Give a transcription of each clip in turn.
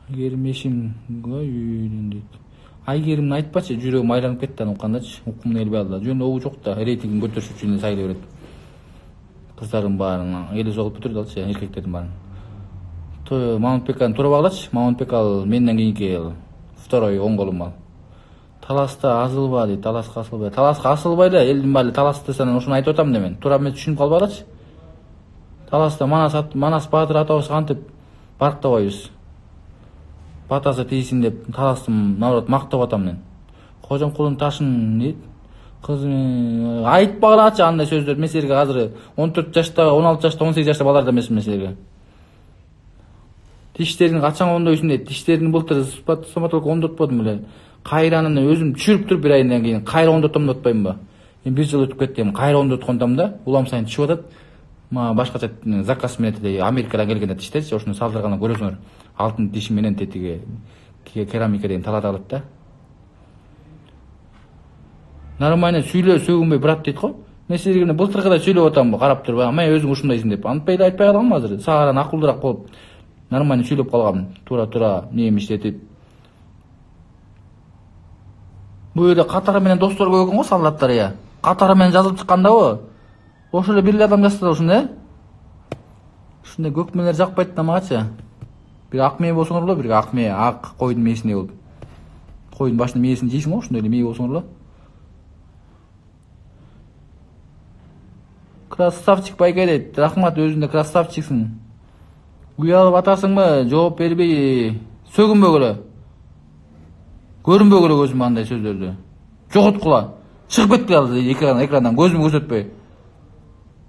Айгерим эшимге үйдөн дейт. Айгеримди айтпачы, жүрөгүм айланып кетти аны уккандачы. Уккумду келбей алды. Жөн обу жок да, рейтингин көтөрүш үчүн эле сайлай берет. Кыздардын баарын эле согуп бүтүрдү алчы, эркектердин баарын. Мамытбеканы туурап алачы. Мамытбек ал менден кийинки второй оң колум ал. Таласта асылба дейт, таласка асылбай. Таласка асылбай да элдин баары талас десен ушуну айтып атам да мен. Туура эмес түшүнүп калбагылачы. Таласта Манас Баатыр атабыз кантип барктабайбыз. Батасы тийсин деп таластым, наоборот мактап атам мен. Кожомкулдун ташын дейт. Кыз айтпагылачы андай сөздөр. Мен силерге азыр 14 жашта, 16 жашта, 18 жашта балдар эмесмин мен силерге. Тиштерин качан ондойсуң дейт. Тиштерин былтыр стоматолог ондотподум эле. Кайранын өзүм түшүрүп туруп бир айдан кийин кайра ондотом деп атпаймынбы? Мен бир жыл өтүп кетти, кайра ондоткондом да, улам сайын түшүп атат. Мага башкача заказ менен эле Америкадан келген тиштерчи, ошону салдыргандан көрөсүңөр. Алтын тиши менен тетиги керамика деген талата алат да. Нормально сүйлө, сөгүнбөй брат дейт го. Мен силерге былтыркыдай сүйлөп атам, карап туруп, мен өзүң ушундайсың деп. Антпай эле айтпай калгам азыр. Сагаран акылдыраак болуп, нормально сүйлөп калгам. Тура нем иштетип. Бул эле катары менен достор көп экен го солдаттар я. Катары менен жазылып чыккандабы? Ошол эле бир эле адам жазса ушундай. Ушундай көк мээлер жакпайт да магачы. Бир ак мээ болсоңор эле, бир ак мээ, ак койдун мээсине болуп. Койдун башынын мээсин жейсиң го, ошондой эле мээ болсоңор эле. Красавчик байке дейт. Рахмат, өзүндө красавчиксиң. Уялып атасыңбы? Жооп бербей, сөгүнбөгүлө. Көрүнбөгүлө көзүмө андай сөздөрдү. Жоготкула. Чыгып кеткиле экрандан көзүмө көрсөтпөй.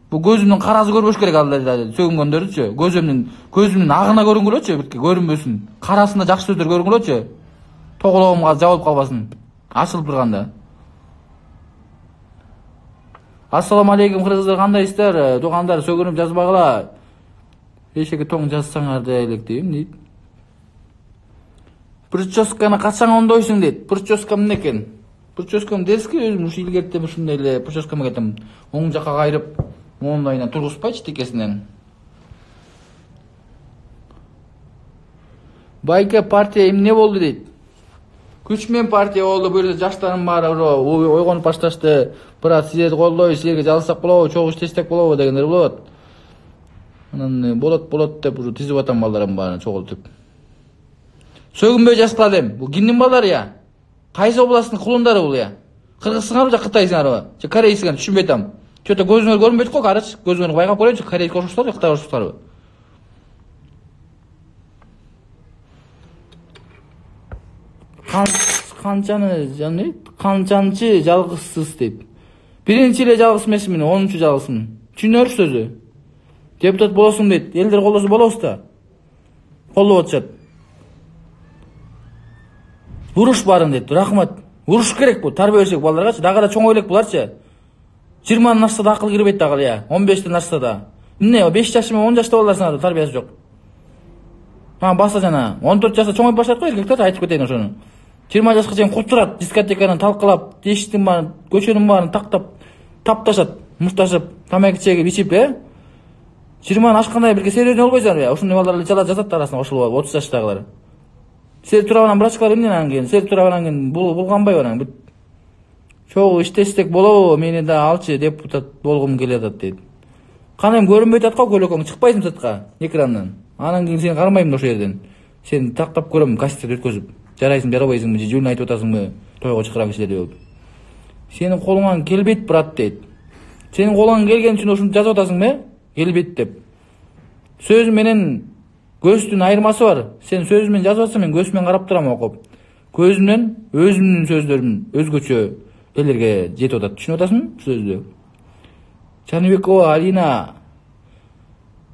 Бу көзүмдүн карасы көрбөш керек ал сөгүнгөндөрүчү. Көзүмдүн агына көрүнгүлөчү, көрүнбөсүн. Карасында жакшы сөздөр көрүнгүлөчү. Тогологумга жабылып калбасын. Ачылып турганда. Ассаламу алейкум кыргыздар, кандайсыздар? Туугандар, сөгүнүп жазбагыла. Эшеге тоң жазсаңар да электейм дейт. Прическаны качан ондойсуң дейт. Прическа эмне экен? Прическам дески өзүм ушу илгертем ушундай эле прическама кетем. Оң жакка кайрып, моундайынан тургузбайчы тикесинен. Байке партия эмне болду дейт. Күч менен партия болду, бул жерде жаштардын баары ойгонуп башташты. Брат, силерди колдойбуз, силерге жалсак болобу, чогуу иштесек болобу дегендер болот. Анан болот деп ушу тизип атам балдардын баарын чогултуп. Сөгүнбөй жазгыла дем. Бул кимдин балдары я? Кайсы областтын кулундары бул я? Кыргызсыңарбы же Кытайсыңарбы? Же корейсиңарбы? Түшүнбөй атам. Чөтө көзүңөр көрүнбөйт го, карачы. Көзүңөргө байкап көрөйүнчү, корейге окшоштарбы, Кытайга окшоштарбы? Канчанчы жалгызсыз дейт. Биринчи эле жалгыз эмесмин, 10-чу жалгызмын. Түшүнөрүз сөзү. Депутат болосуң дейт. Элдер колдосо болобуз да. Колдоп атышат. Уруш барын дейт. Рахмат. Уруш керек бул. Тарбия берсек балдаргачы. Дагы да чоңой элек буларчы. 20 ашса да акыл кирбейт дагы я. 15 ашса да. Эмне, 5 жаш менен 10 жашта балдар да тарбиясы жок. Баса жана 14 жашта чоңоюп баштайт го эркектер, айтып кетейин ошону. 20 жашка чейин курчурат, дискотеканы талкалап, эшиктин баарын, көчөнүн баарын тактап, тапташат, мушташып, тамаки чегип, ичип, 20 ашкандай бирге серьезный болбойсуңарбы? Ушундай балдар эле жазат арасында кошулуп, 30 жаштагылар. Силер турабынан брачкалар эмне анан кийин? Силер турабынан кийин булганбайбы анан? Чогуу иштесек болобу? Мени да алчы, депутат болгум келет дейт. Каным көрүнбөй атат го көлөкөң, чыкпайсың сыртка экрандан. Анан кийин сени кармайм ошол жерден. Сени тактап көрөм кастет өткөзүп. Жарайсың, жарабайсыңбы, же жөн айтып атасыңбы? Тойго чакырам силерди болуп. Сенин колуңан келбейт брат дейт. Сенин колуңан келген үчүн ушуну жазып атасыңбы? Келбейт деп. Сөз менен көздүн айырмасы бар. Сен сөз менен жазып атсаң, мен көз менен карап турам окуп. Көз менен өзүмдүн сөздөрүм өзгөчө элерге жетип атат. Түшүнүп атасыңбы сөздү? Жаныбекова Алина.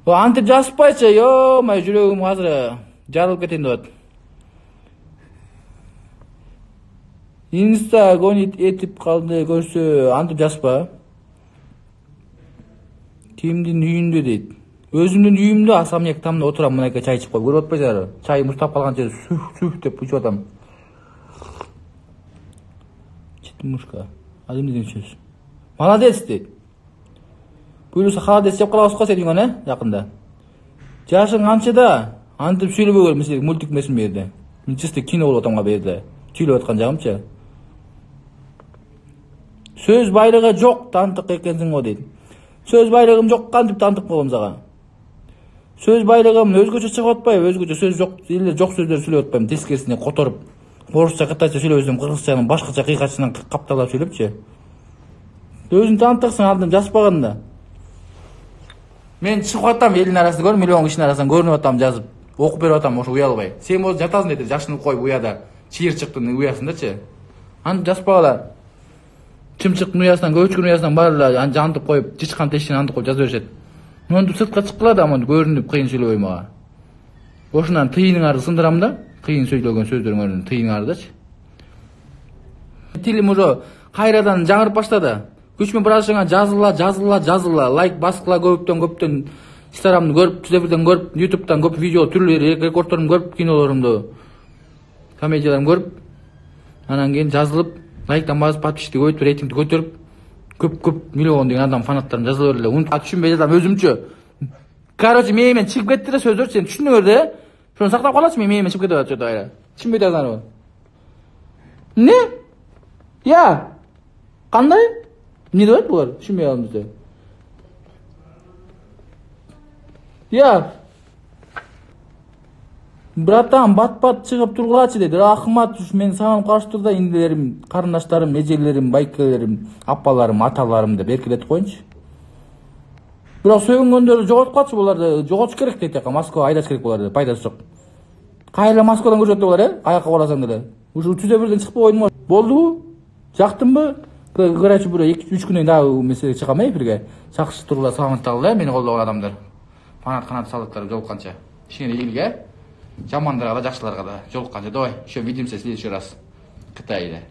Антип жазбайчы, май жүрөгүм азыр жарылып кетейин деп атат. Инста гонит этип калды көрсө, антип жазба. Кимдин үйүндө дейт. Өзүмдүн үйүмдө асамек тамда отурам, мынайка чай ичип коюп. Көрүп атпайсыңарбы? Чайым уштап калган жерде сүх деп ичип атам. Читмушка. Ал эмне деген сөз? Молодец дейт. Буюрса холодец жеп калабыз го сен үйгөн, жакында. Жашың канчада? Антип сүйлөбөй көр мисалы мультик эмесин берди. Мен чисто кино болуп атамга берди. Сүйлөп аткан жагымчы. Сөз байлыгы жок, тантык экенсиң го дейт. Söz байлыгым жок кантип тантык болом сага. Söz байлыгым өзгөчө чыгып атпайбы, өзгөчө сөз жок, эле жок сөздөр сүйлөп атпайбы, тескерисине которуп. Орусча, кытайча сүйлөбөсөм, кыргызчанын башкача кыйкачынан капталап сүйлөпчү. Өзүң тантыксың алдын жазбаганда. Мен чыгып атам элдин арасында көрүп, миллион кишинин арасынан көрүнүп атам жазып, окуп берип атам ошо уялбай. Сен болсо жатасың дейт, жашынып коюп уяда, чыйырчыктын уясындачы. Антип жазбагыла. Чымчыктын уясынан, көчкүн уясынан баары антып коюп, чычкан тешинен антып коюп жаза беришет. Монтип сыртка чыккыла да, монтип көрүнүп кыйын сүйлөбөй мага. Ошондан тыйыныңарды сындырам да, кыйын сөйлөгөн сөздөрүңөрдүн тыйыныңардычы. Тилим уже кайрадан жаңырып баштады. Күч менен бирашыңа жазыла, лайк баскыла көптөн Instagram'ды көрүп, Twitter'дан көрүп, YouTube'дан көп видео түрлөрү, рекордторумду көрүп, кинолорумду, комедияларымды көрүп, анан кийин жазылып, лайктан басып, подписчикти көбөйтүп, рейтингди көтөрүп, көп миллион деген адам фанаттарым жазыла берди. Унутуп түшүнбөй жатам өзүмчө. Короче, мээмен чыгып кетти да сөздөр, сен түшүнүңөр да. Шуну сактап калачы, мен мээмен чыгып кетип атат жото. Түшүнбөй жатсаңар. Не? Я. Кандай? Не деп булар? Түшүнбөй калдым да. Я. Братан, бат чыгып тургулачы дейт. Рахмат, мен салам каршы тур да, индилерим, карындаштарым, эжелерим, байкелерим, апаларым, аталарым деп эркелетип коюнчу. Бирок сөгүнгөндөрдү жоготуп калчы, буларды жоготуш керек дейт, Москвага айдаш керек буларды, пайдасы жок. Кайра Москвадан көрүп атты булар, каяка барасаң деле. Ушу түзө бирден чыгып койдум. Болдубу? Жактымбы? Короче, бир 2-3 күндөн дагы меселе чыгам эфирге. Жакшы тургула, саламаттагыла, мени колдогон адамдар. Фанат канат салыктар жолукканча. Кичине ийгилге. Жамандарга да, жакшыларга да жолукканча. Давай, еще видимся в следующий раз. Кытайда.